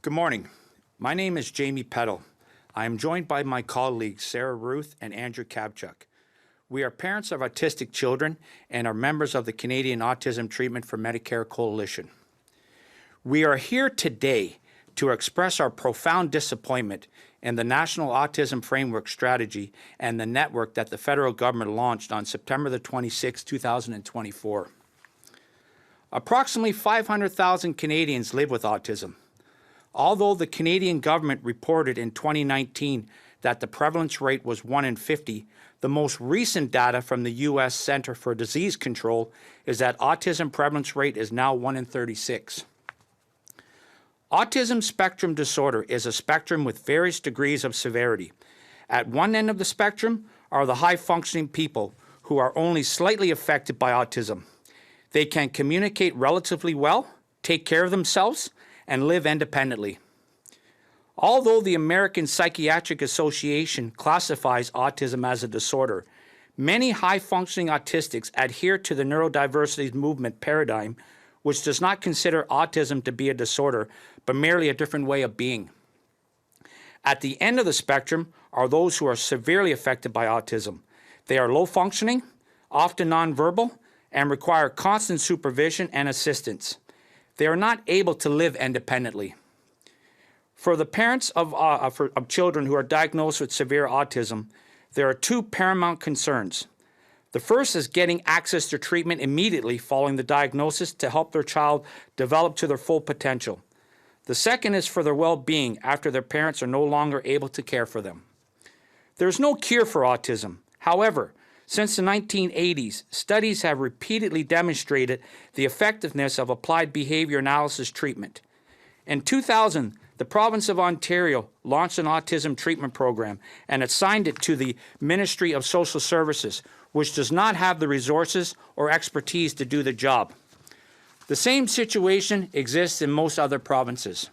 Good morning. My name is Jamie Peddle. I am joined by my colleagues Sarah Ruth and Andrew Kavchak. We are parents of autistic children and are members of the Canadian Autism Treatment for Medicare Coalition. We are here today to express our profound disappointment in the National Autism Framework Strategy and the network that the federal government launched on September the 26th, 2024. Approximately 500,000 Canadians live with autism. Although the Canadian government reported in 2019 that the prevalence rate was 1 in 50, the most recent data from the U.S. Centre for Disease Control is that autism prevalence rate is now 1 in 36. Autism spectrum disorder is a spectrum with various degrees of severity. At one end of the spectrum are the high-functioning people who are only slightly affected by autism. They can communicate relatively well, take care of themselves, and live independently. Although the American Psychiatric Association classifies autism as a disorder, many high-functioning autistics adhere to the neurodiversity movement paradigm, which does not consider autism to be a disorder, but merely a different way of being. At the end of the spectrum are those who are severely affected by autism. They are low-functioning, often nonverbal, and require constant supervision and assistance. They are not able to live independently. For the parents of children who are diagnosed with severe autism, there are two paramount concerns. The first is getting access to treatment immediately following the diagnosis to help their child develop to their full potential. The second is for their well-being after their parents are no longer able to care for them. There is no cure for autism. However, since the 1980s, studies have repeatedly demonstrated the effectiveness of applied behavior analysis treatment. In 2000, the province of Ontario launched an autism treatment program and assigned it to the Ministry of Social Services, which does not have the resources or expertise to do the job. The same situation exists in most other provinces.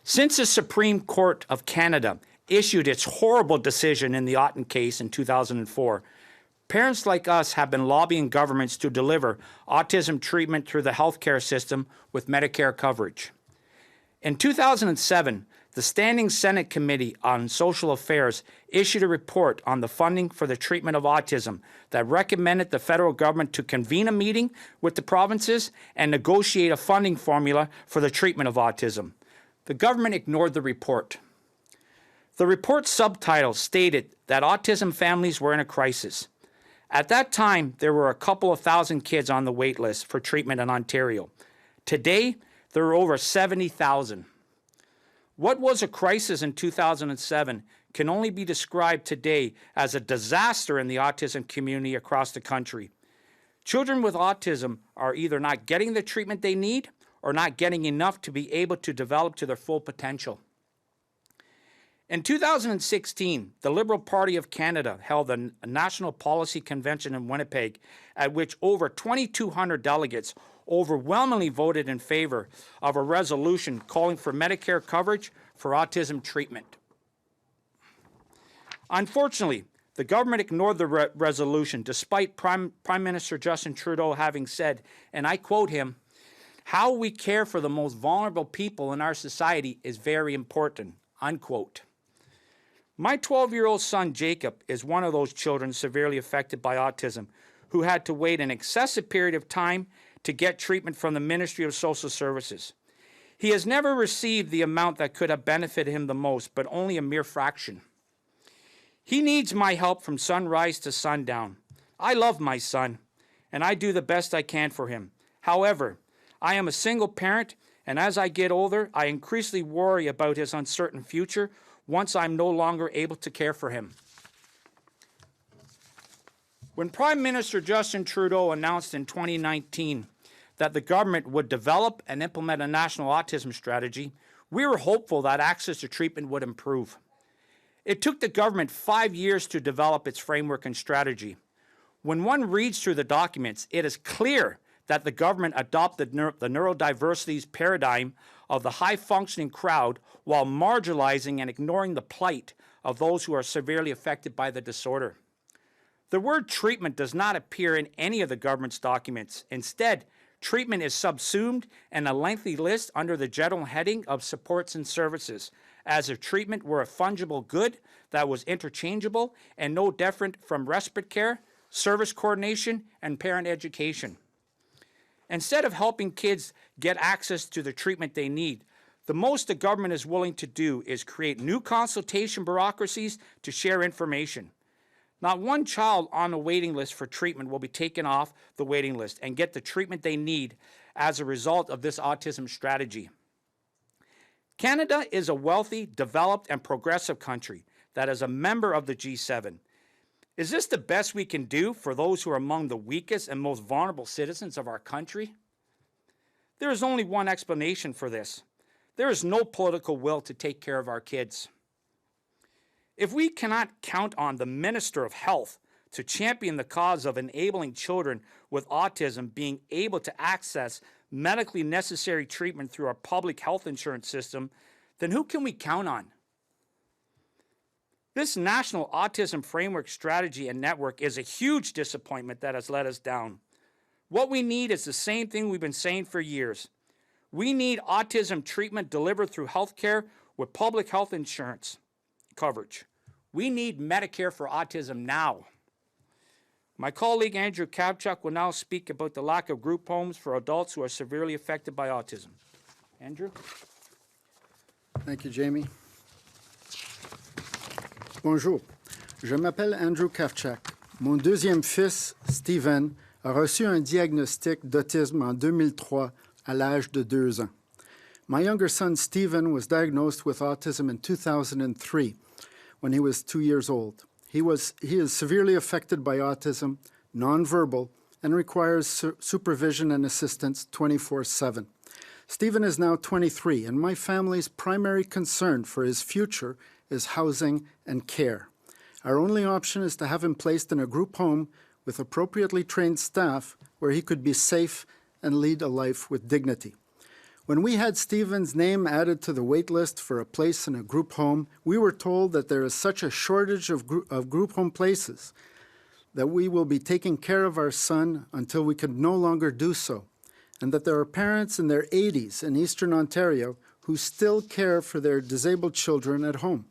Since the Supreme Court of Canada issued its horrible decision in the Ottawa case in 2004, parents like us have been lobbying governments to deliver autism treatment through the healthcare system with Medicare coverage. In 2007, the Standing Senate Committee on Social Affairs issued a report on the funding for the treatment of autism that recommended the federal government to convene a meeting with the provinces and negotiate a funding formula for the treatment of autism. The government ignored the report. The report's subtitle stated that autism families were in a crisis. At that time, there were a couple of thousand kids on the wait list for treatment in Ontario. Today, there are over 70,000. What was a crisis in 2007 can only be described today as a disaster in the autism community across the country. Children with autism are either not getting the treatment they need or not getting enough to be able to develop to their full potential. In 2016, the Liberal Party of Canada held a national policy convention in Winnipeg at which over 2,200 delegates overwhelmingly voted in favor of a resolution calling for Medicare coverage for autism treatment. Unfortunately, the government ignored the resolution despite Prime Minister Justin Trudeau having said, and I quote him, "How we care for the most vulnerable people in our society is very important," unquote. My 12-year-old son, Jacob, is one of those children severely affected by autism who had to wait an excessive period of time to get treatment from the Ministry of Social Services. He has never received the amount that could have benefited him the most, but only a mere fraction. He needs my help from sunrise to sundown. I love my son, and I do the best I can for him. However, I am a single parent, and as I get older, I increasingly worry about his uncertain future once I'm no longer able to care for him. When Prime Minister Justin Trudeau announced in 2019 that the government would develop and implement a national autism strategy, we were hopeful that access to treatment would improve. It took the government 5 years to develop its framework and strategy. When one reads through the documents, it is clear that the government adopted the neurodiversity's paradigm of the high-functioning crowd while marginalizing and ignoring the plight of those who are severely affected by the disorder. The word treatment does not appear in any of the government's documents. Instead, treatment is subsumed in a lengthy list under the general heading of supports and services, as if treatment were a fungible good that was interchangeable and no different from respite care, service coordination, and parent education. Instead of helping kids get access to the treatment they need, the most the government is willing to do is create new consultation bureaucracies to share information. Not one child on the waiting list for treatment will be taken off the waiting list and get the treatment they need as a result of this autism strategy. Canada is a wealthy, developed, and progressive country that is a member of the G7. Is this the best we can do for those who are among the weakest and most vulnerable citizens of our country? There is only one explanation for this. There is no political will to take care of our kids. If we cannot count on the Minister of Health to champion the cause of enabling children with autism being able to access medically necessary treatment through our public health insurance system, then who can we count on? This National Autism Framework Strategy and Network is a huge disappointment that has let us down. What we need is the same thing we've been saying for years. We need autism treatment delivered through healthcare with public health insurance coverage. We need Medicare for autism now. My colleague Andrew Kavchak will now speak about the lack of group homes for adults who are severely affected by autism. Andrew? Thank you, Jamie. Bonjour, je m'appelle Andrew Kavchak. Mon deuxième fils, Steven, a reçu un diagnostic d'autisme en 2003 à l'âge de 2 ans. My younger son, Steven, was diagnosed with autism in 2003 when he was 2 years old. He is severely affected by autism, nonverbal, and requires supervision and assistance 24/7. Stephen is now 23, and my family's primary concern for his future is housing and care. Our only option is to have him placed in a group home with appropriately trained staff where he could be safe and lead a life with dignity. When we had Stephen's name added to the wait list for a place in a group home, we were told that there is such a shortage of group home places that we will be taking care of our son until we can no longer do so, and that there are parents in their 80s in Eastern Ontario who still care for their disabled children at home.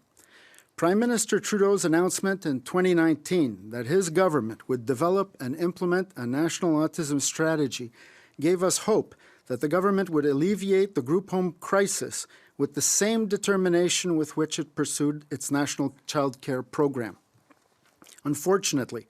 Prime Minister Trudeau's announcement in 2019 that his government would develop and implement a national autism strategy gave us hope that the government would alleviate the group home crisis with the same determination with which it pursued its national child care program. Unfortunately,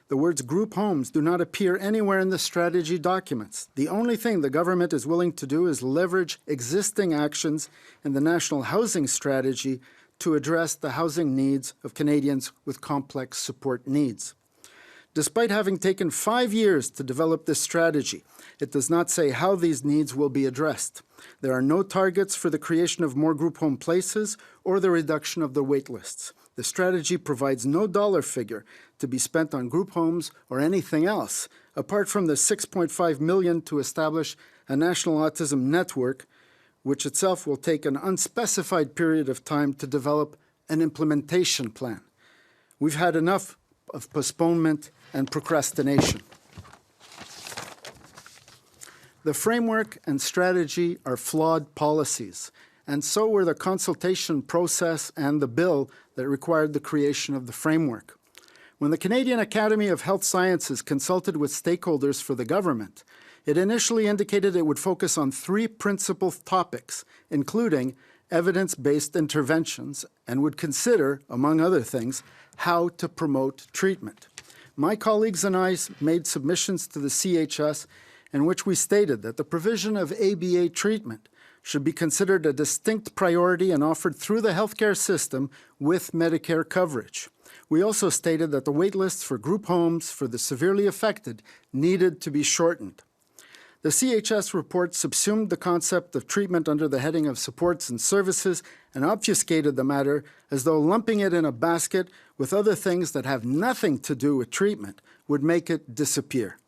the words group homes do not appear anywhere in the strategy documents. The only thing the government is willing to do is leverage existing actions in the national housing strategy to address the housing needs of Canadians with complex support needs. Despite having taken 5 years to develop this strategy, it does not say how these needs will be addressed. There are no targets for the creation of more group home places or the reduction of the wait lists. The strategy provides no dollar figure to be spent on group homes or anything else, apart from the $6.5 million to establish a national autism network, which itself will take an unspecified period of time to develop an implementation plan. We've had enough of postponement and procrastination. The framework and strategy are flawed policies, and so were the consultation process and the bill that required the creation of the framework. When the Canadian Academy of Health Sciences consulted with stakeholders for the government, it initially indicated it would focus on 3 principal topics, including evidence-based interventions, and would consider, among other things, how to promote treatment. My colleagues and I made submissions to the CHS in which we stated that the provision of ABA treatment should be considered a distinct priority and offered through the healthcare system with Medicare coverage. We also stated that the wait lists for group homes for the severely affected needed to be shortened. The CHS report subsumed the concept of treatment under the heading of supports and services and obfuscated the matter as though lumping it in a basket with other things that have nothing to do with treatment would make it disappear.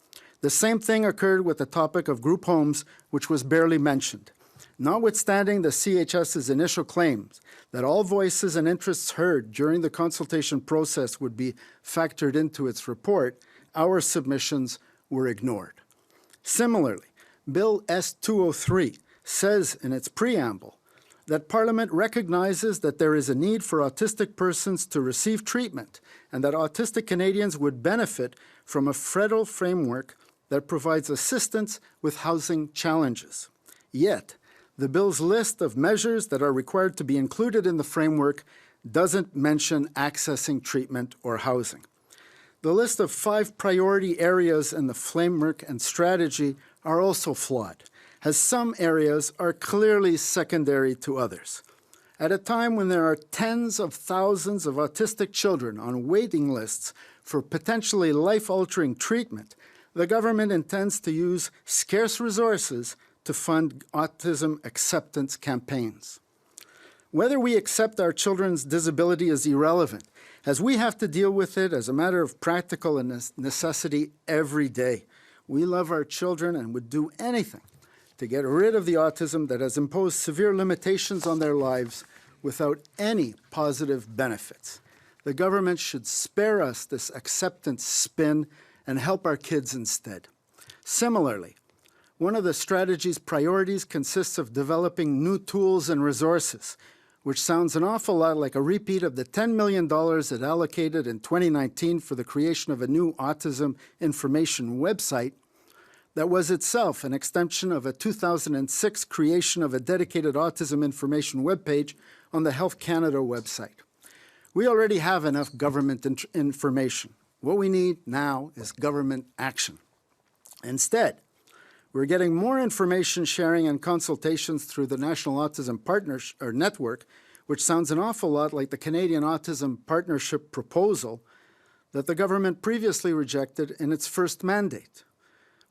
The same thing occurred with the topic of group homes, which was barely mentioned. Notwithstanding the CHS's initial claims that all voices and interests heard during the consultation process would be factored into its report, our submissions were ignored. Similarly, Bill S-203 says in its preamble that Parliament recognizes that there is a need for autistic persons to receive treatment and that autistic Canadians would benefit from a federal framework that provides assistance with housing challenges. Yet, the bill's list of measures that are required to be included in the framework doesn't mention accessing treatment or housing. The list of 5 priority areas in the framework and strategy are also flawed, as some areas are clearly secondary to others. At a time when there are tens of thousands of autistic children on waiting lists for potentially life-altering treatment, the government intends to use scarce resources to fund autism acceptance campaigns. Whether we accept our children's disability is irrelevant, as we have to deal with it as a matter of practical necessity every day. We love our children and would do anything to get rid of the autism that has imposed severe limitations on their lives without any positive benefits. The government should spare us this acceptance spin and help our kids instead. Similarly, one of the strategy's priorities consists of developing new tools and resources, which sounds an awful lot like a repeat of the $10 million it allocated in 2019 for the creation of a new autism information website that was itself an extension of a 2006 creation of a dedicated autism information webpage on the Health Canada website. We already have enough government information. What we need now is government action. Instead, we're getting more information sharing and consultations through the National Autism Network, which sounds an awful lot like the Canadian Autism Partnership proposal that the government previously rejected in its first mandate.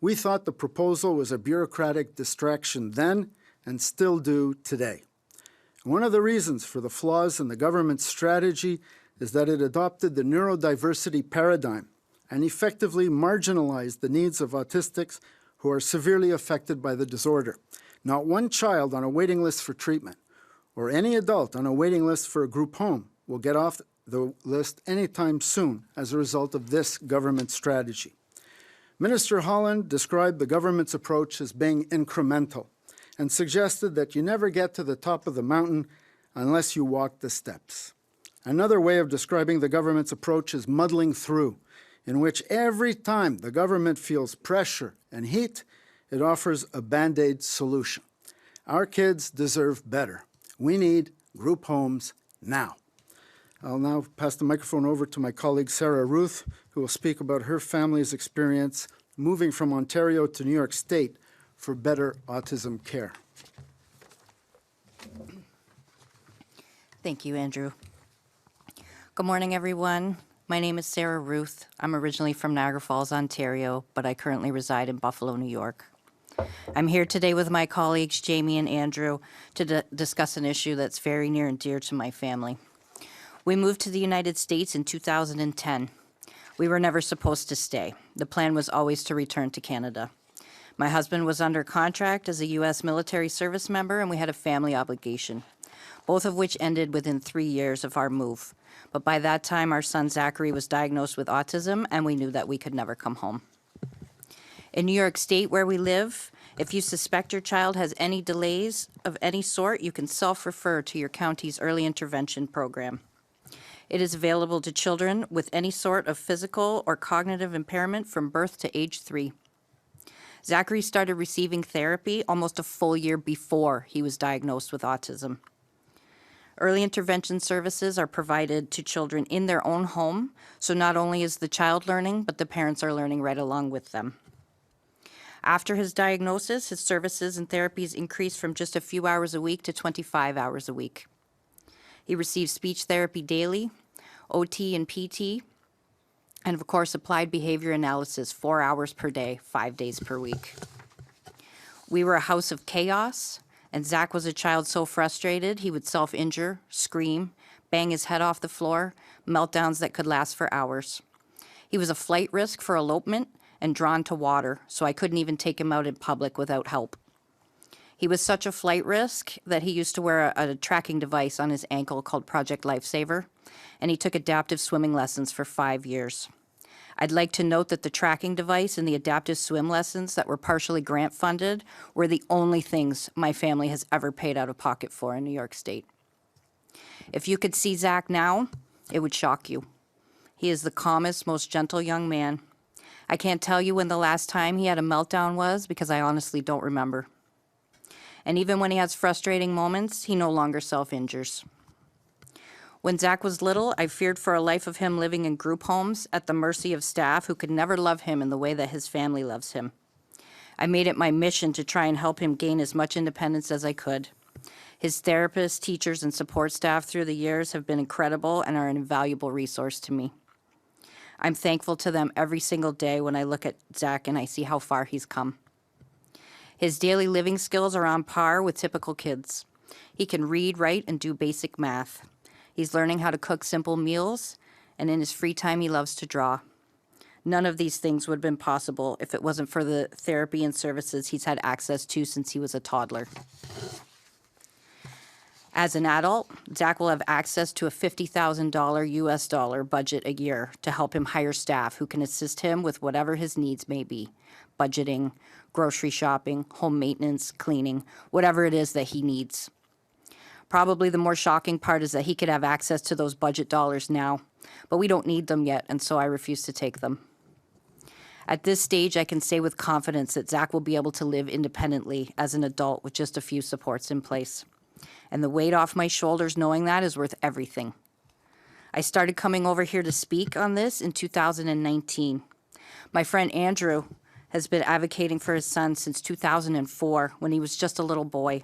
We thought the proposal was a bureaucratic distraction then and still do today. One of the reasons for the flaws in the government's strategy is that it adopted the neurodiversity paradigm and effectively marginalized the needs of autistics who are severely affected by the disorder. Not one child on a waiting list for treatment or any adult on a waiting list for a group home will get off the list anytime soon as a result of this government strategy. Minister Holland described the government's approach as being incremental and suggested that you never get to the top of the mountain unless you walk the steps. Another way of describing the government's approach is muddling through, in which every time the government feels pressure and heat, it offers a Band-Aid solution. Our kids deserve better. We need group homes now. I'll now pass the microphone over to my colleague Sarah Ruth, who will speak about her family's experience moving from Ontario to New York State for better autism care. Thank you, Andrew. Good morning, everyone. My name is Sarah Ruth. I'm originally from Niagara Falls, Ontario, but I currently reside in Buffalo, New York. I'm here today with my colleagues, Jamie and Andrew, to discuss an issue that's very near and dear to my family. We moved to the United States in 2010. We were never supposed to stay. The plan was always to return to Canada. My husband was under contract as a U.S. military service member, and we had a family obligation, both of which ended within 3 years of our move. But by that time, our son Zachary was diagnosed with autism, and we knew that we could never come home. In New York State, where we live, if you suspect your child has any delays of any sort, you can self-refer to your county's early intervention program. It is available to children with any sort of physical or cognitive impairment from birth to age 3. Zachary started receiving therapy almost a full year before he was diagnosed with autism. Early intervention services are provided to children in their own home, so not only is the child learning, but the parents are learning right along with them. After his diagnosis, his services and therapies increased from just a few hours a week to 25 hours a week. He receives speech therapy daily, OT and PT, and of course applied behavior analysis 4 hours per day, 5 days per week. We were a house of chaos, and Zach was a child so frustrated he would self-injure, scream, bang his head off the floor, meltdowns that could last for hours. He was a flight risk for elopement and drawn to water, so I couldn't even take him out in public without help. He was such a flight risk that he used to wear a tracking device on his ankle called Project Lifesaver, and he took adaptive swimming lessons for 5 years. I'd like to note that the tracking device and the adaptive swim lessons that were partially grant funded were the only things my family has ever paid out of pocket for in New York State. If you could see Zach now, it would shock you. He is the calmest, most gentle young man. I can't tell you when the last time he had a meltdown was because I honestly don't remember. And even when he has frustrating moments, he no longer self-injures. When Zach was little, I feared for a life of him living in group homes at the mercy of staff who could never love him in the way that his family loves him. I made it my mission to try and help him gain as much independence as I could. His therapists, teachers, and support staff through the years have been incredible and are an invaluable resource to me. I'm thankful to them every single day when I look at Zach and I see how far he's come. His daily living skills are on par with typical kids. He can read, write, and do basic math. He's learning how to cook simple meals, and in his free time he loves to draw. None of these things would have been possible if it wasn't for the therapy and services he's had access to since he was a toddler. As an adult, Zach will have access to a $50,000 US dollar budget a year to help him hire staff who can assist him with whatever his needs may be: budgeting, grocery shopping, home maintenance, cleaning, whatever it is that he needs. Probably the more shocking part is that he could have access to those budget dollars now, but we don't need them yet, and so I refuse to take them. At this stage, I can say with confidence that Zach will be able to live independently as an adult with just a few supports in place. And the weight off my shoulders knowing that is worth everything. I started coming over here to speak on this in 2019. My friend Andrew has been advocating for his son since 2004 when he was just a little boy.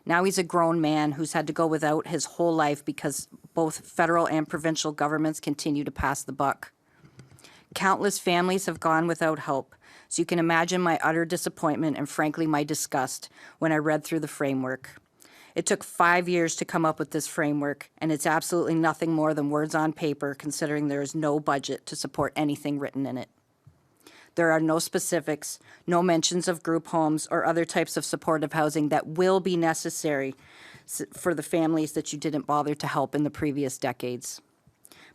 Now he's a grown man who's had to go without his whole life because both federal and provincial governments continue to pass the buck. Countless families have gone without help, so you can imagine my utter disappointment and frankly my disgust when I read through the framework. It took 5 years to come up with this framework, and it's absolutely nothing more than words on paper considering there is no budget to support anything written in it. There are no specifics, no mentions of group homes or other types of supportive housing that will be necessary for the families that you didn't bother to help in the previous decades.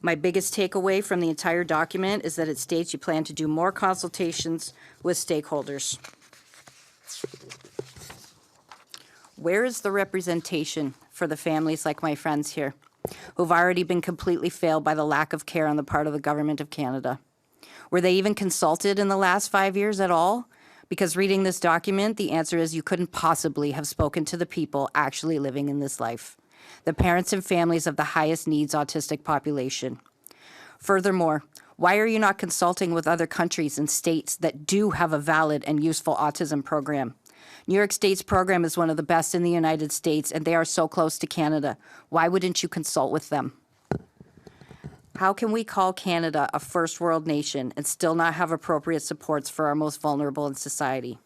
My biggest takeaway from the entire document is that it states you plan to do more consultations with stakeholders. Where is the representation for the families like my friends here, who've already been completely failed by the lack of care on the part of the Government of Canada? Were they even consulted in the last 5 years at all? Because reading this document, the answer is you couldn't possibly have spoken to the people actually living in this life, the parents and families of the highest needs autistic population. Furthermore, why are you not consulting with other countries and states that do have a valid and useful autism program? New York State's program is one of the best in the United States, and they are so close to Canada. Why wouldn't you consult with them? How can we call Canada a first world nation and still not have appropriate supports for our most vulnerable in society?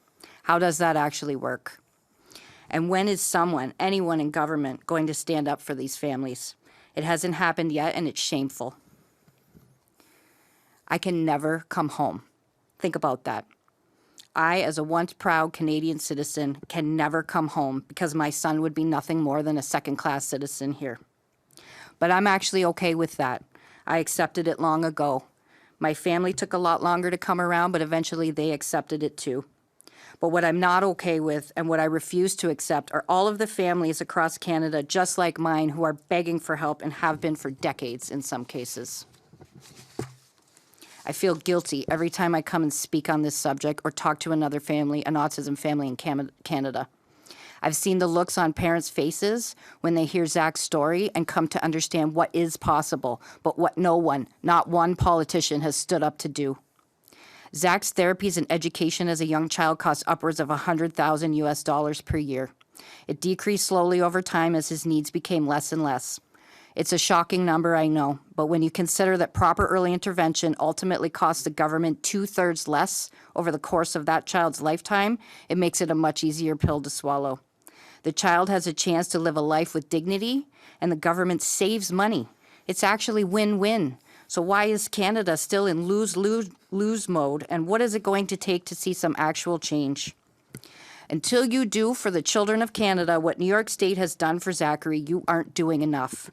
How does that actually work? And when is someone, anyone in government, going to stand up for these families? It hasn't happened yet, and it's shameful. I can never come home. Think about that. I, as a once proud Canadian citizen, can never come home because my son would be nothing more than a second-class citizen here. But I'm actually okay with that. I accepted it long ago. My family took a lot longer to come around, but eventually they accepted it too. But what I'm not okay with and what I refuse to accept are all of the families across Canada just like mine who are begging for help and have been for decades in some cases. I feel guilty every time I come and speak on this subject or talk to another family, an autism family in Canada. I've seen the looks on parents' faces when they hear Zach's story and come to understand what is possible, but what no one, not one politician, has stood up to do. Zach's therapies and education as a young child cost upwards of $100,000 US per year. It decreased slowly over time as his needs became less and less. It's a shocking number, I know, but when you consider that proper early intervention ultimately costs the government 2/3 less over the course of that child's lifetime, it makes it a much easier pill to swallow. The child has a chance to live a life with dignity, and the government saves money. It's actually win-win. So why is Canada still in lose-lose mode, and what is it going to take to see some actual change? Until you do for the children of Canada what New York State has done for Zachary, you aren't doing enough.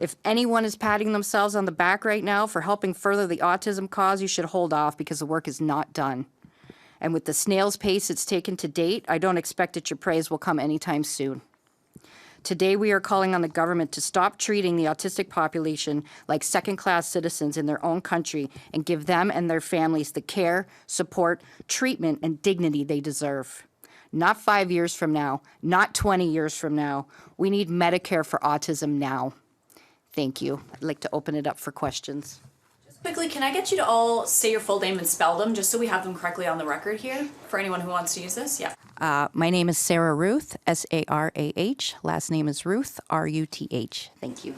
If anyone is patting themselves on the back right now for helping further the autism cause, you should hold off because the work is not done. And with the snail's pace it's taken to date, I don't expect that your praise will come anytime soon. Today, we are calling on the government to stop treating the autistic population like second-class citizens in their own country and give them and their families the care, support, treatment, and dignity they deserve. Not 5 years from now, not 20 years from now. We need Medicare for autism now. Thank you. I'd like to open it up for questions. Quickly, can I get you to all say your full name and spell them, just so we have them correctly on the record here, for anyone who wants to use this? Yeah. My name is Sarah Ruth, S-A-R-A-H. Last name is Ruth, R-U-T-H. Thank you.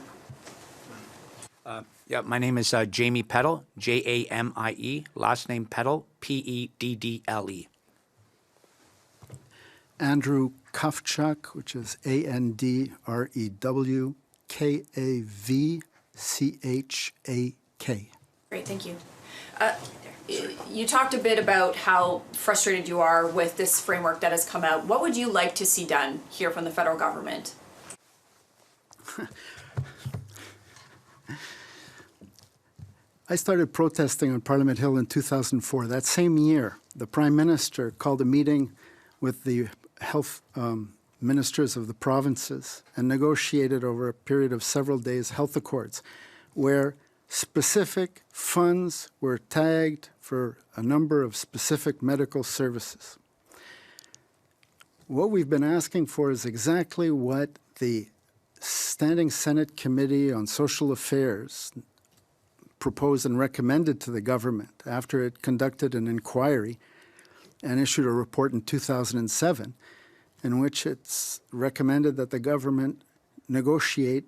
Yeah, my name is Jamie Peddle, J-A-M-I-E. Last name Peddle, P-E-D-D-L-E. Andrew Kavchak, which is A-N-D-R-E-W-K-A-V-C-H-A-K. Great, thank you. You talked a bit about how frustrated you are with this framework that has come out. What would you like to see done here from the federal government? I started protesting on Parliament Hill in 2004. That same year, the Prime Minister called a meeting with the health ministers of the provinces and negotiated over a period of several days health accords where specific funds were tagged for a number of specific medical services. What we've been asking for is exactly what the Standing Senate Committee on Social Affairs proposed and recommended to the government after it conducted an inquiry and issued a report in 2007 in which it's recommended that the government negotiate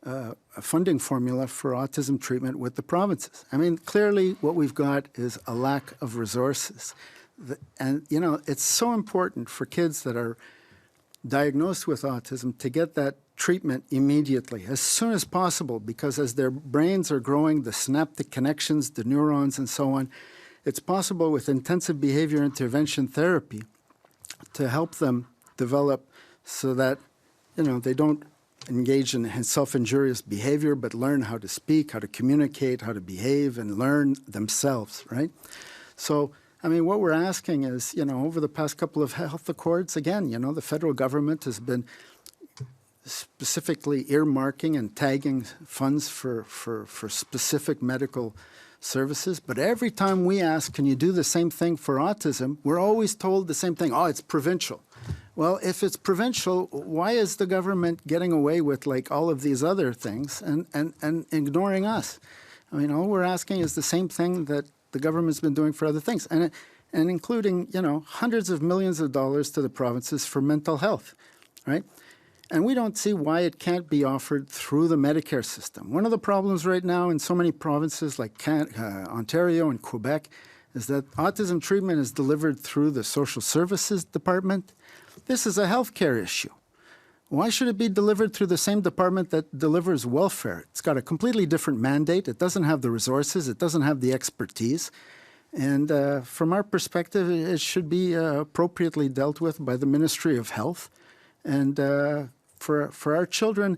a funding formula for autism treatment with the provinces. I mean, clearly what we've got is a lack of resources. And, you know, it's so important for kids that are diagnosed with autism to get that treatment immediately, as soon as possible, because as their brains are growing, the synaptic connections, the neurons and so on, it's possible with intensive behavior intervention therapy to help them develop so that, you know, they don't engage in self-injurious behavior, but learn how to speak, how to communicate, how to behave, and learn themselves, right? So, I mean, what we're asking is, you know, over the past couple of health accords, again, you know, the federal government has been specifically earmarking and tagging funds for specific medical services. But every time we ask, can you do the same thing for autism, we're always told the same thing, oh, it's provincial. Well, if it's provincial, why is the government getting away with like all of these other things and ignoring us? I mean, all we're asking is the same thing that the government's been doing for other things, and including, you know, hundreds of millions of dollars to the provinces for mental health, right? And we don't see why it can't be offered through the Medicare system. One of the problems right now in so many provinces like Ontario and Quebec is that autism treatment is delivered through the social services department. This is a healthcare issue. Why should it be delivered through the same department that delivers welfare? It's got a completely different mandate. It doesn't have the resources. It doesn't have the expertise. And from our perspective, it should be appropriately dealt with by the Ministry of Health. And for our children,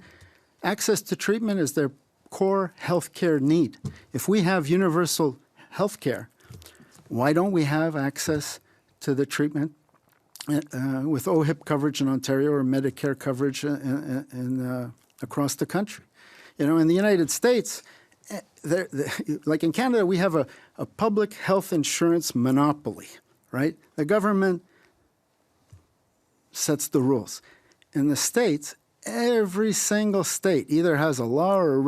access to treatment is their core healthcare need. If we have universal healthcare, why don't we have access to the treatment with OHIP coverage in Ontario or Medicare coverage across the country? You know, in the United States, like in Canada, we have a public health insurance monopoly, right? The government sets the rules. In the States, every single state either has a law or a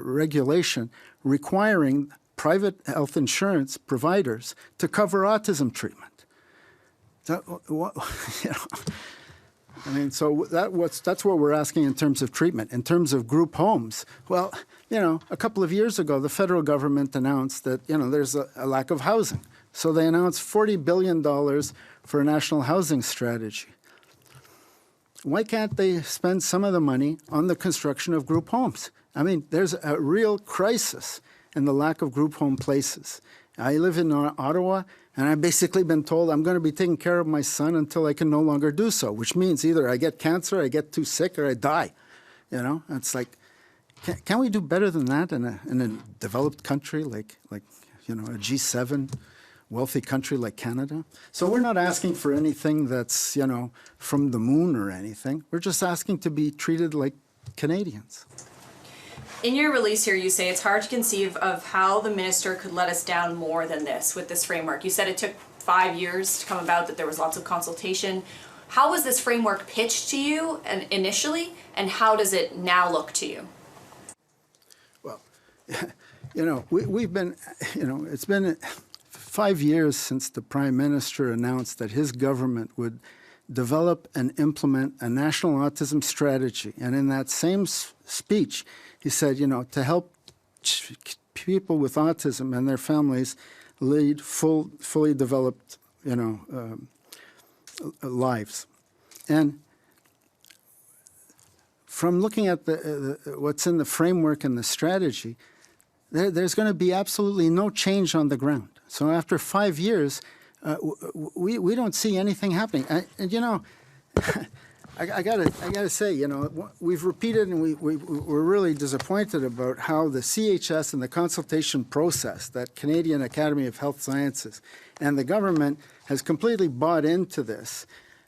regulation requiring private health insurance providers to cover autism treatment. You know, I mean, so that's what we're asking in terms of treatment. In terms of group homes, well, you know, a couple of years ago, the federal government announced that, you know, there's a lack of housing. So they announced $40 billion for a national housing strategy. Why can't they spend some of the money on the construction of group homes? I mean, there's a real crisis in the lack of group home places. I live in Ottawa, and I've basically been told I'm going to be taking care of my son until I can no longer do so, which means either I get cancer, I get too sick, or I die. You know, it's like, can we do better than that in a developed country like a G7 wealthy country like Canada? So we're not asking for anything that's from the moon or anything. We're just asking to be treated like Canadians. In your release here, you say it's hard to conceive of how the minister could let us down more than this with this framework. You said it took 5 years to come about, that there was lots of consultation. How was this framework pitched to you initially, and how does it now look to you? Well, we've been, it's been 5 years since the Prime Minister announced that his government would develop and implement a national autism strategy. And in that same speech, he said, to help people with autism and their families lead fully developed, lives. And from looking at what's in the framework and the strategy, there's going to be absolutely no change on the ground. So after 5 years, we don't see anything happening. And I gotta say, we've repeated, and we're really disappointed about how the CHS and the consultation process, that Canadian Academy of Health Sciences, and the government has completely bought into this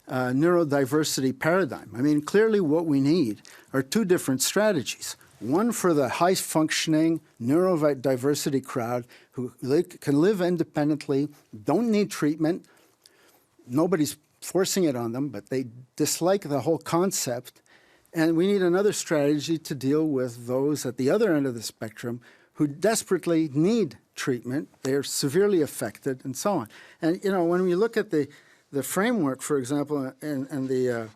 neurodiversity paradigm. I mean, clearly what we need are two different strategies. One for the high-functioning neurodiversity crowd who can live independently, don't need treatment, nobody's forcing it on them, but they dislike the whole concept. And we need another strategy to deal with those at the other end of the spectrum who desperately need treatment, they're severely affected, and so on. And, when we look at the framework, for example, and the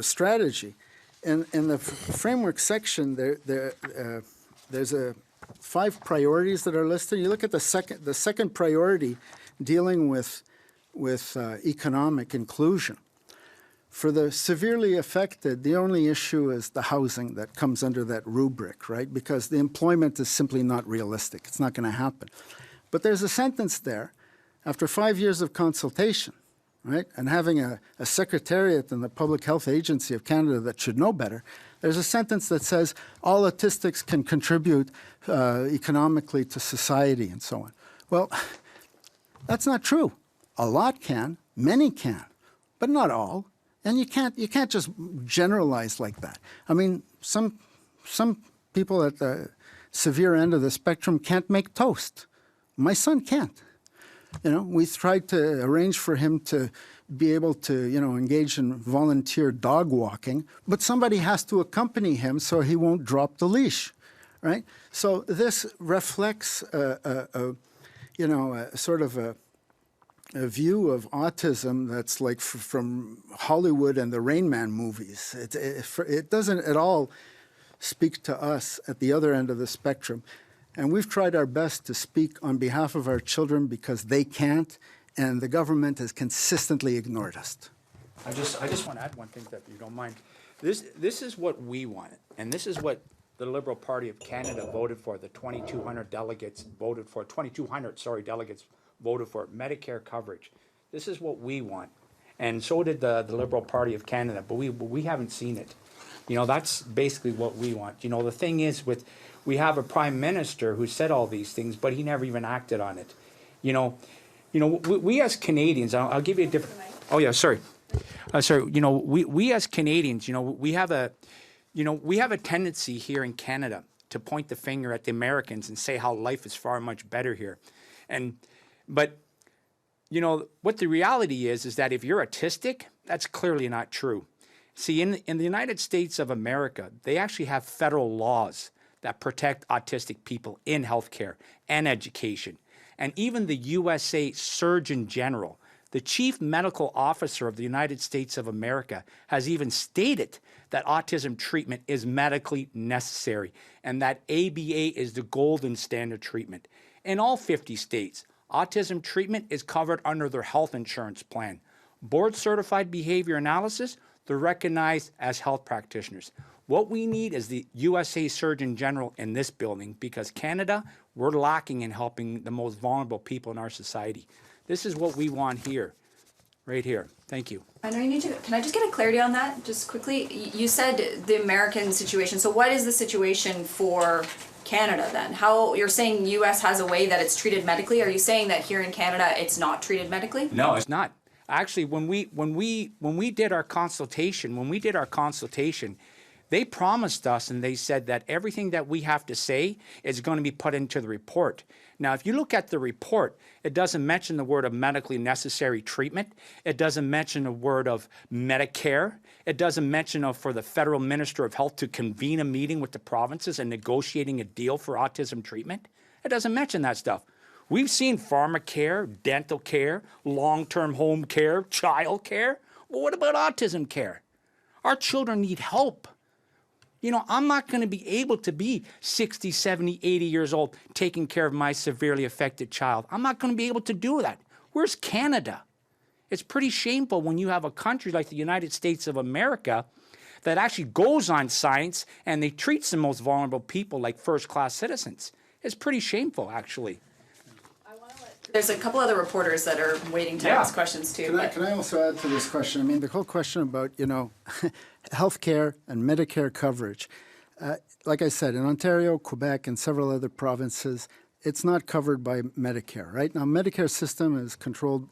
strategy, in the framework section, there's 5 priorities that are listed. You look at the second priority, dealing with economic inclusion. For the severely affected, the only issue is the housing that comes under that rubric, right? Because the employment is simply not realistic. It's not going to happen. But there's a sentence there, after 5 years of consultation, right, and having a secretariat in the Public Health Agency of Canada that should know better, there's a sentence that says all autistics can contribute economically to society and so on. Well, that's not true. A lot can, many can, but not all. And you can't just generalize like that. I mean, some people at the severe end of the spectrum can't make toast. My son can't. We tried to arrange for him to be able to, engage in volunteer dog walking, but somebody has to accompany him so he won't drop the leash, right? So this reflects sort of a view of autism that's like from Hollywood and the Rain Man movies. It doesn't at all speak to us at the other end of the spectrum. And we've tried our best to speak on behalf of our children because they can't, and the government has consistently ignored us. I just want to add one thing, if you don't mind. This is what we wanted, and this is what the Liberal Party of Canada voted for. The 2,200 delegates voted for. 2,200, delegates voted for Medicare coverage. This is what we want, and so did the Liberal Party of Canada. But we haven't seen it. That's basically what we want. The thing is, we have a prime minister who said all these things, but he never even acted on it. We as Canadians, I'll give you a different. Oh yeah, sorry. We as Canadians, we have a tendency here in Canada to point the finger at the Americans and say how life is far much better here, but what the reality is that if you're autistic, that's clearly not true. See, in the United States of America, they actually have federal laws that protect autistic people in healthcare and education. And even the USA Surgeon General, the chief medical officer of the United States of America, has even stated that autism treatment is medically necessary and that ABA is the golden standard treatment. In all 50 states, autism treatment is covered under their health insurance plan. Board-certified behavior analysis, they're recognized as health practitioners. What we need is the USA Surgeon General in this building, because Canada, we're lacking in helping the most vulnerable people in our society. This is what we want here. right here. Thank you. I know you need to, can I just get a clarity on that, just quickly? You said the American situation, so what is the situation for Canada then? How, you're saying US has a way that it's treated medically? Are you saying that here in Canada it's not treated medically? No, it's not. Actually, when we did our consultation, they promised us and they said that everything that we have to say is going to be put into the report. Now, if you look at the report, it doesn't mention the word of medically necessary treatment. It doesn't mention the word of Medicare. It doesn't mention for the federal minister of health to convene a meeting with the provinces and negotiating a deal for autism treatment. It doesn't mention that stuff. We've seen pharmacare, dental care, long-term home care, child care. Well, what about autism care? Our children need help. You know, I'm not going to be able to be 60, 70, 80 years old taking care of my severely affected child. I'm not going to be able to do that. Where's Canada? It's pretty shameful when you have a country like the United States of America that actually goes on science and they treats the most vulnerable people like first-class citizens. It's pretty shameful, actually. There's a couple other reporters that are waiting to ask questions too. Can I also add to this question? I mean, the whole question about, you know, healthcare and Medicare coverage. Like I said, in Ontario, Quebec, and several other provinces, it's not covered by Medicare, right? Now, Medicare system is controlled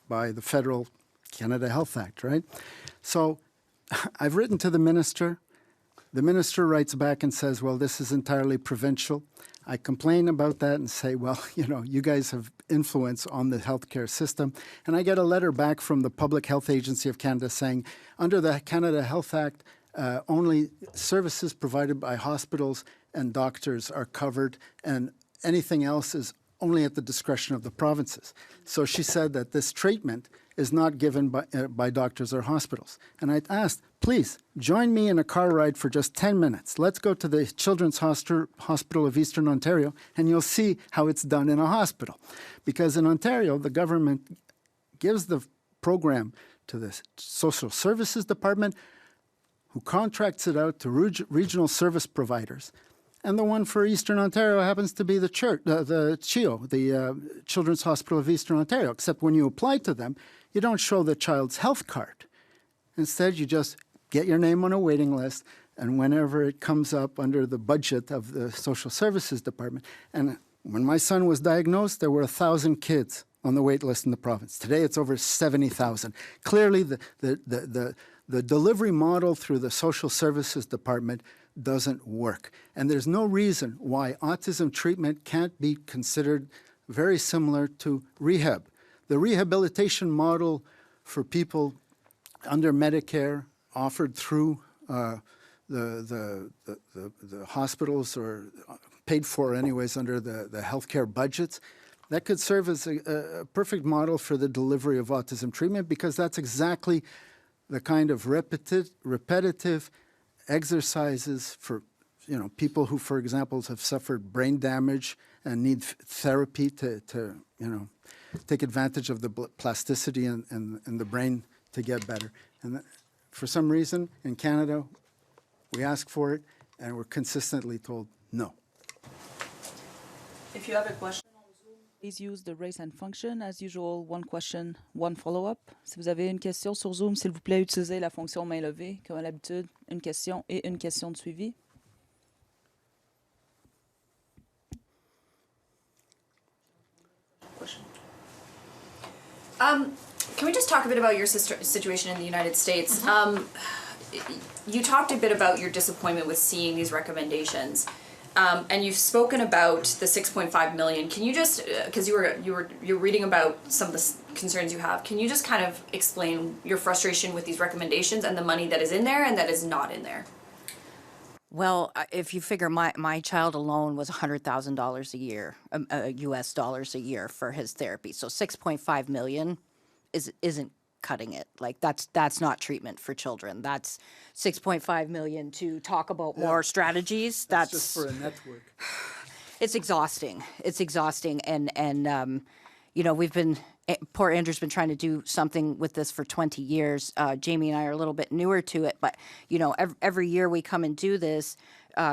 by the federal Canada Health Act, right? So I've written to the minister. The minister writes back and says, well, this is entirely provincial. I complain about that and say, well, you know, you guys have influence on the healthcare system. And I get a letter back from the Public Health Agency of Canada saying, under the Canada Health Act, only services provided by hospitals and doctors are covered, and anything else is only at the discretion of the provinces. So she said that this treatment is not given by doctors or hospitals. And I asked, please, join me in a car ride for just 10 minutes. Let's go to the Children's Hospital of Eastern Ontario, and you'll see how it's done in a hospital. Because in Ontario, the government gives the program to the Social Services Department, who contracts it out to regional service providers. And the one for Eastern Ontario happens to be the CHIO, the Children's Hospital of Eastern Ontario, except when you apply to them, you don't show the child's health card. Instead, you just get your name on a waiting list, and whenever it comes up under the budget of the Social Services Department. And when my son was diagnosed, there were 1,000 kids on the wait list in the province. Today, it's over 70,000. Clearly, the delivery model through the Social Services Department doesn't work. And there's no reason why autism treatment can't be considered very similar to rehab. The rehabilitation model for people under Medicare offered through the hospitals, or paid for anyways under the healthcare budgets, that could serve as a perfect model for the delivery of autism treatment, because that's exactly the kind of repetitive exercises for, you know, people who, for example, have suffered brain damage and need therapy to you know, take advantage of the plasticity in the brain to get better. And for some reason, in Canada, we ask for it, and we're consistently told no. If you have a question, please use the raise hand function. As usual, one question, one follow-up. Si vous avez une question sur Zoom, s'il vous plaît, utilisez la fonction main levée. Comme à l'habitude, une question et une question de suivi. can we just talk a bit about your situation in the United States? You talked a bit about your disappointment with seeing these recommendations. And you've spoken about the 6.5 million. Can you just, because you're reading about some of the concerns you have, can you just kind of explain your frustration with these recommendations and the money that is in there and that is not in there? Well, if you figure my child alone was $100,000 a year, U.S. dollars a year for his therapy. So 6.5 million isn't cutting it. Like that's not treatment for children. That's 6.5 million to talk about more strategies. That's just for a network. It's exhausting. It's exhausting, and you know, poor Andrew's been trying to do something with this for 20 years. Jamie and I are a little bit newer to it, but you know, every year we come and do this,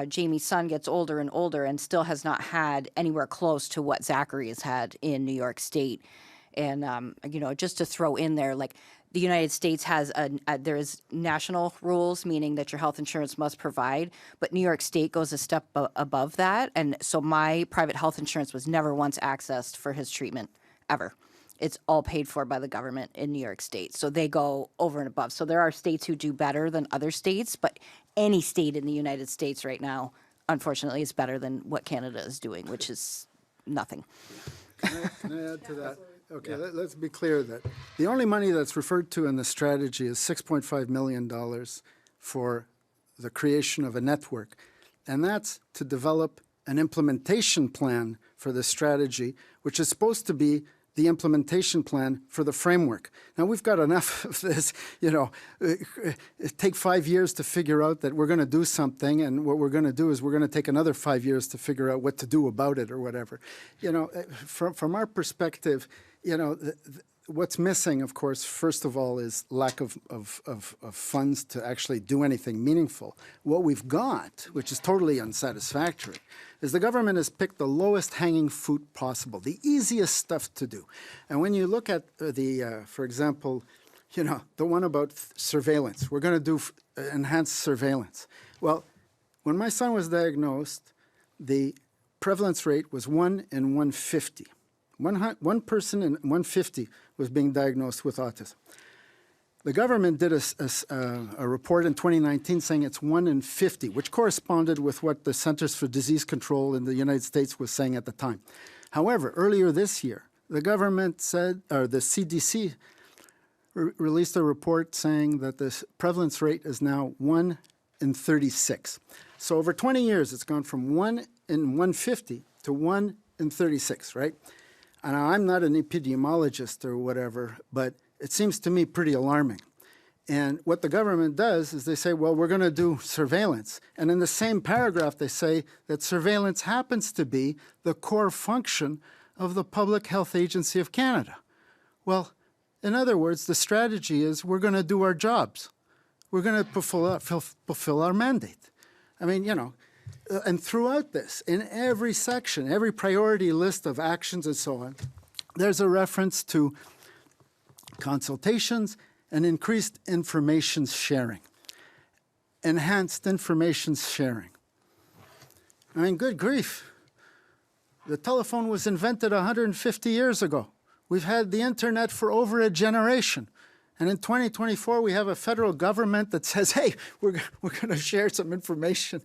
Jamie's son gets older and older and still has not had anywhere close to what Zachary has had in New York State. And, just to throw in there, like the United States has there is national rules, meaning that your health insurance must provide, but New York State goes a step above that. And so my private health insurance was never once accessed for his treatment, ever. It's all paid for by the government in New York State. So they go over and above. So there are states who do better than other states, but any state in the United States right now, unfortunately, is better than what Canada is doing, which is nothing. Can I add to that? Okay, let's be clear that the only money that's referred to in the strategy is $6.5 million for the creation of a network. And that's to develop an implementation plan for the strategy, which is supposed to be the implementation plan for the framework. Now, we've got enough of this, it take 5 years to figure out that we're going to do something, and what we're going to do is we're going to take another 5 years to figure out what to do about it or whatever. From our perspective, what's missing, of course, first of all, is lack of funds to actually do anything meaningful. What we've got, which is totally unsatisfactory, is the government has picked the lowest hanging fruit possible, the easiest stuff to do. And when you look at for example, the one about surveillance, we're going to do enhanced surveillance. Well, when my son was diagnosed, the prevalence rate was 1 in 150. One person in 150 was being diagnosed with autism. The government did a report in 2019 saying it's 1 in 50, which corresponded with what the Centers for Disease Control in the United States was saying at the time. However, earlier this year, the government said, or the CDC released a report saying that the prevalence rate is now 1 in 36. So over 20 years, it's gone from 1 in 150 to 1 in 36, right? And I'm not an epidemiologist or whatever, but it seems to me pretty alarming. And what the government does is they say, well, we're going to do surveillance. And in the same paragraph, they say that surveillance happens to be the core function of the Public Health Agency of Canada. Well, in other words, the strategy is we're going to do our jobs. We're going to fulfill our mandate. I mean, and throughout this, in every section, every priority list of actions and so on, there's a reference to consultations and increased information sharing, enhanced information sharing. I mean, good grief. The telephone was invented 150 years ago. We've had the internet for over a generation. And in 2024, we have a federal government that says, hey, we're going to share some information.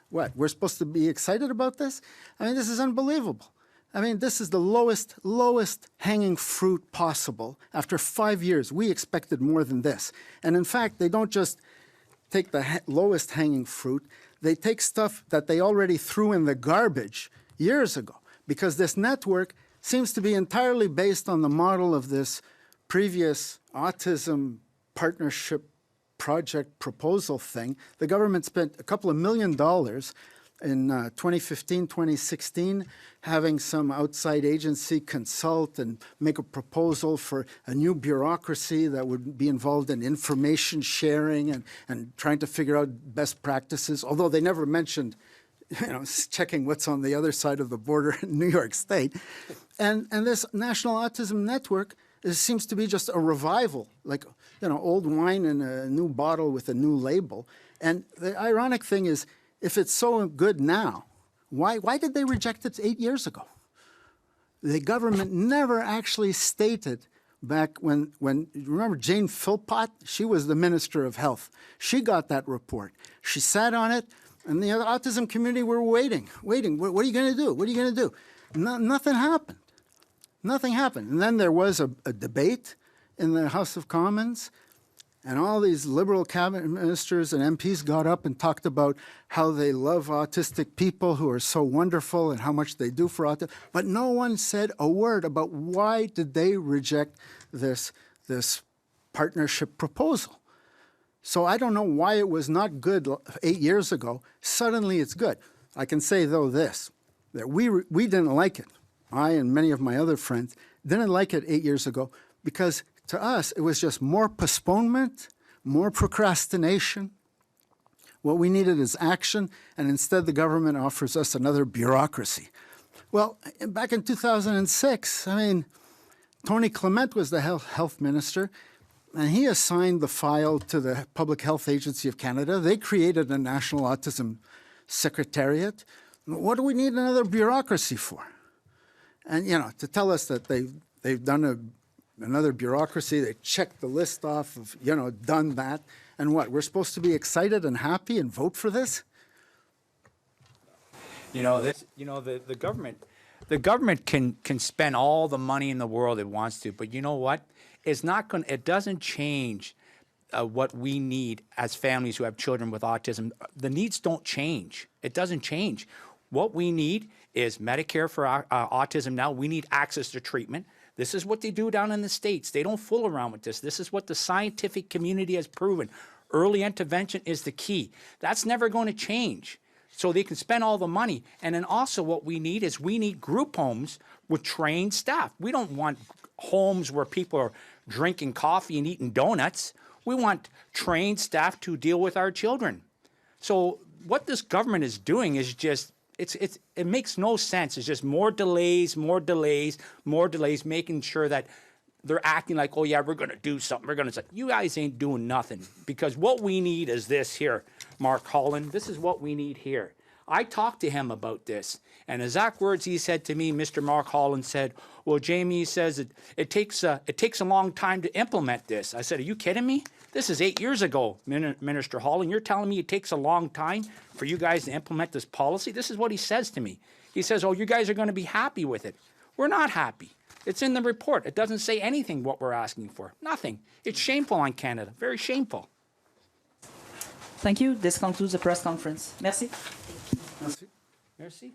What, we're supposed to be excited about this? I mean, this is unbelievable. I mean, this is the lowest hanging fruit possible. After 5 years, we expected more than this. And in fact, they don't just take the lowest hanging fruit, they take stuff that they already threw in the garbage years ago, because this network seems to be entirely based on the model of this previous autism partnership project proposal thing. The government spent a couple of $1 million in 2015, 2016, having some outside agency consult and make a proposal for a new bureaucracy that would be involved in information sharing and trying to figure out best practices, although they never mentioned checking what's on the other side of the border in New York State. And this National Autism Network seems to be just a revival, like old wine in a new bottle with a new label. And the ironic thing is, if it's so good now, why did they reject it 8 years ago? The government never actually stated back when remember Jane Philpott? She was the Minister of Health. She got that report. She sat on it, and the autism community were waiting. What are you going to do? What are you going to do? Nothing happened. Nothing happened. And then there was a debate in the House of Commons, and all these Liberal cabinet ministers and MPs got up and talked about how they love autistic people who are so wonderful and how much they do for autism. But no one said a word about why did they reject this partnership proposal. So I don't know why it was not good 8 years ago. Suddenly it's good. I can say, though, this, that we didn't like it. I and many of my other friends didn't like it 8 years ago because to us it was just more postponement, more procrastination. What we needed is action, and instead the government offers us another bureaucracy. Well, back in 2006, I mean, Tony Clement was the health minister, and he assigned the file to the Public Health Agency of Canada. They created a National Autism Secretariat. What do we need another bureaucracy for? And, you know, to tell us that they've done another bureaucracy, they checked the list off of, you know, done that, and what, we're supposed to be excited and happy and vote for this? You know, the government can spend all the money in the world it wants to, but you know what? It doesn't change what we need as families who have children with autism. The needs don't change. It doesn't change. What we need is Medicare for autism now. We need access to treatment. This is what they do down in the States. They don't fool around with this. This is what the scientific community has proven. Early intervention is the key. That's never going to change. So they can spend all the money. And then also what we need group homes with trained staff. We don't want homes where people are drinking coffee and eating donuts. We want trained staff to deal with our children. So what this government is doing is just, it makes no sense. It's just more delays, making sure that they're acting like, oh yeah, we're going to do something. We're going to say, you guys ain't doing nothing. Because what we need is this here, Mark Holland. This is what we need here. I talked to him about this. And exact words he said to me, Mr. Mark Holland said, well, Jamie, he says it takes a long time to implement this. I said, are you kidding me? This is 8 years ago, Minister Holland. You're telling me it takes a long time for you guys to implement this policy? This is what he says to me. He says, oh, you guys are going to be happy with it. We're not happy. It's in the report. It doesn't say anything what we're asking for. Nothing. It's shameful on Canada. Very shameful. Thank you. This concludes the press conference. Merci. Merci. Merci.